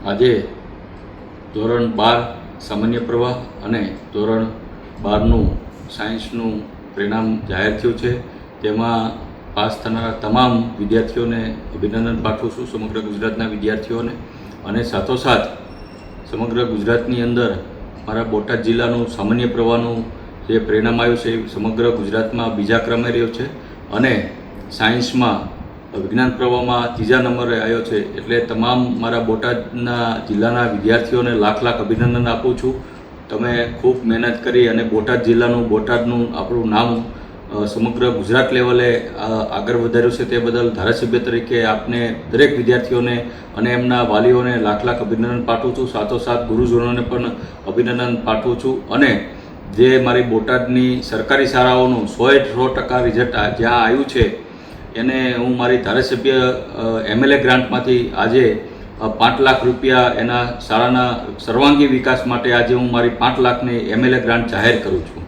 આજે ધોરણ 12 સામાન્ય પ્રવાહ અને ધોરણ 12નું સાયન્સનું પરિણામ જાહેર થયું છે। તેમાં પાસ થનારા તમામ વિદ્યાર્થીઓને અભિનંદન પાઠવું છું, સમગ્ર ગુજરાતના વિદ્યાર્થીઓને। અને સાથોસાથ સમગ્ર ગુજરાતની અંદર મારા બોટાદ જિલ્લાનું સામાન્ય પ્રવાહનું જે પરિણામ આવ્યું છે એ સમગ્ર ગુજરાતમાં બીજા ક્રમે રહ્યો છે અને સાયન્સમાં વિજ્ઞાન પ્રવાહમાં ત્રીજા નંબરે આવ્યો છે। એટલે તમામ મારા બોટાદના જિલ્લાના વિદ્યાર્થીઓને લાખ લાખ અભિનંદન આપું છું। તમે ખૂબ મહેનત કરી અને બોટાદ જિલ્લાનું બોટાદનું આપણું નામ સમગ્ર ગુજરાત લેવલે આગળ વધાર્યું છે, તે બદલ ધારાસભ્ય તરીકે આપને દરેક વિદ્યાર્થીઓને અને એમના વાલીઓને લાખ લાખ અભિનંદન પાઠવું છું। સાથોસાથ ગુરુજનોને પણ અભિનંદન પાઠવું છું। અને જે મારી બોટાદની સરકારી શાળાઓનું 100% રિઝલ્ટ જ્યાં આવ્યું છે એને હું મારી ધારાસભ્ય MLA ગ્રાન્ટમાંથી આજે 5 લાખ રૂપિયા એના શાળાના સર્વાંગી વિકાસ માટે આજે હું મારી 5 લાખની MLA ગ્રાન્ટ જાહેર કરું છું।